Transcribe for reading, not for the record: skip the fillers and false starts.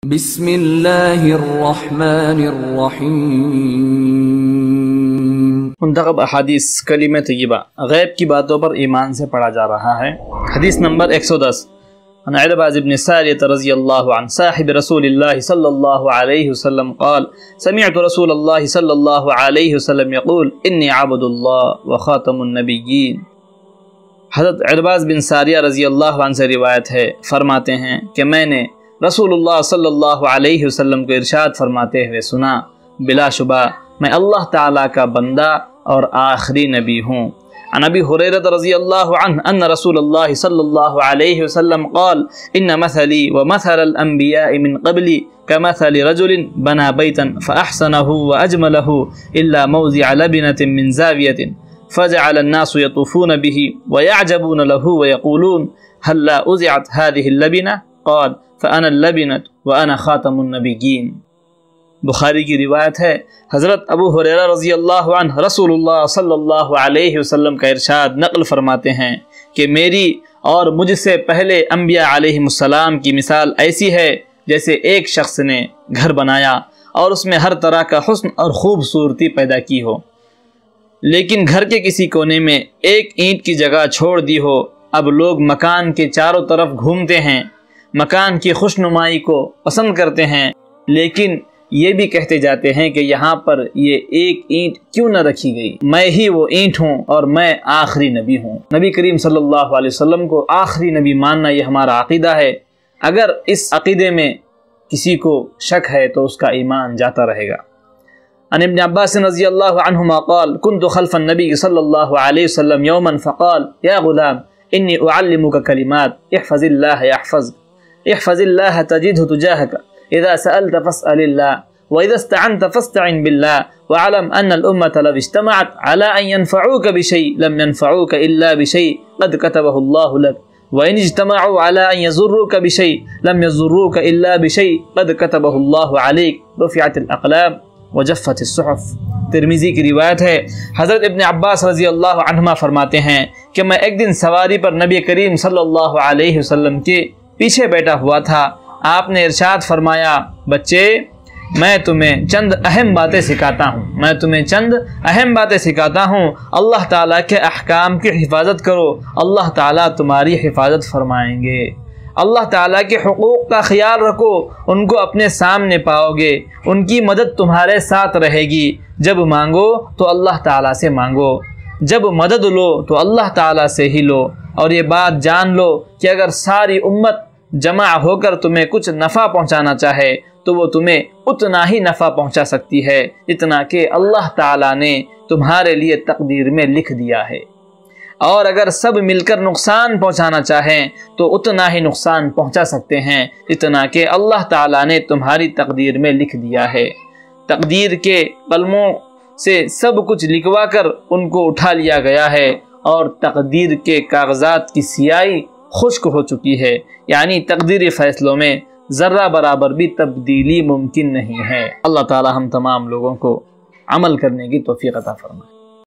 بسم اللہ الرحمن الرحیم۔ منتخب احادیث کلمہ طیبہ غیب کی باتوں پر ایمان سے پڑھا جا رہا ہے۔ حدیث نمبر 110 عن عرباض بن ساریۃ رضی اللہ عنہ صاحب رسول اللہ صلی اللہ علیہ وسلم قال سمعت رسول اللہ صلی اللہ علیہ وسلم یقول انی عبد اللہ وخاتم النبیین۔ حضرت عرباض بن ساریہ رضی اللہ عنہ سے روایت ہے، فرماتے ہیں کہ میں نے رسول اللہ صلی اللہ علیہ وسلم کو ارشاد فرماتے ہوئے سنا، بلا شبہ میں اللہ تعالیٰ کا بندہ اور آخری نبی ہوں۔ عن ابی ہریرہ رضی اللہ عنہ ان رسول اللہ صلی اللہ علیہ وسلم قال ان مثلی ومثل الانبیاء من قبلی كمثل رجل بنى بیتا فاحسنه واجمله الا موضع لبنة من زاویة فجعل الناس يطوفون به ويعجبون له ويقولون هلا أزعت هذه اللبنة قال فأنا اللبنة وأنا خاتم النبيين۔ بخاری کی روایت ہے، حضرت ابو ہریرہ رضی اللہ عنہ رسول اللہ صلی اللہ علیہ وسلم کا ارشاد نقل فرماتے ہیں کہ میری اور مجھ سے پہلے انبیاء علیہ السلام کی مثال ایسی ہے جیسے ایک شخص نے گھر بنایا اور اس میں ہر طرح کا حسن اور خوبصورتی پیدا کی ہو، لیکن گھر کے کسی کونے میں ایک اینٹ کی جگہ چھوڑ دی ہو۔ اب لوگ مکان کے چاروں طرف گھومتے ہیں، مکان کی خوشنمائی کو پسند کرتے ہیں، لیکن یہ بھی کہتے جاتے ہیں کہ یہاں پر یہ ایک اینٹ کیوں نہ رکھی گئی، میں ہی وہ اینٹ ہوں اور میں آخری نبی ہوں۔ نبی کریم صلی اللہ علیہ وسلم کو آخری نبی ماننا یہ ہمارا عقیدہ ہے۔ اگر اس عقیدے میں کسی کو شک ہے تو اس کا ایمان جاتا رہے گا۔ عن ابن عباس رضی اللہ عنہما قال كنت خلف النبی صلی اللہ علیہ وسلم یوما فقال یا غلام انی اعلمک کلمات احفظ اللہ احفظ اللہ تجدہ تجاہک اذا سألت فاسأل اللہ واذا استعنت فاستعن باللہ وعلم ان الامة لو اجتمعت على ان ينفعوك بشيء لم ينفعوك الا بشيء قد كتبه الله لك وان اجتمعوا على ان يضروك بشيء لم يضروك الا بشيء قد كتبه الله عليك رفعت الاقلام وجفت الصحف۔ ترمذی کی روایت ہے، حضرت ابن عباس رضی اللہ عنہما فرماتے ہیں کہ میں ایک دن سواری پر نبی کریم صلی اللہ علیہ وسلم کے پیچھے بیٹھا ہوا تھا۔ آپ نے ارشاد فرمایا، بچے میں تمہیں چند اہم باتیں سکھاتا ہوں، اللہ تعالیٰ کے احکام کی حفاظت کرو، اللہ تعالیٰ تمہاری حفاظت فرمائیں گے۔ اللہ تعالیٰ کے حقوق کا خیال رکھو، ان کو اپنے سامنے پاؤ گے، ان کی مدد تمہارے ساتھ رہے گی۔ جب مانگو تو اللہ تعالیٰ سے مانگو، جب مدد لو تو اللہ تعالیٰ سے ہی لو، اور یہ بات جان لو کہ اگر ساری امت جمع ہو کر تمہیں کچھ نفع پہنچانا چاہے تو وہ تمہیں اتنا ہی نفع پہنچا سکتی ہے جتنا کہ اللہ تعالیٰ نے تمہارے لیے تقدیر میں لکھ دیا ہے، اور اگر سب مل کر نقصان پہنچانا چاہیں تو اتنا ہی نقصان پہنچا سکتے ہیں جتنا کہ اللہ تعالیٰ نے تمہاری تقدیر میں لکھ دیا ہے۔ تقدیر کے قلموں سے سب کچھ لکھوا کر ان کو اٹھا لیا گیا ہے، اور تقدیر کے کاغذات کی سیاہی خشک ہو چکی ہے، یعنی تقدیری فیصلوں میں ذرہ برابر بھی تبدیلی ممکن نہیں ہے۔ اللہ تعالی ہم تمام لوگوں کو عمل کرنے کی توفیق عطا فرمائے۔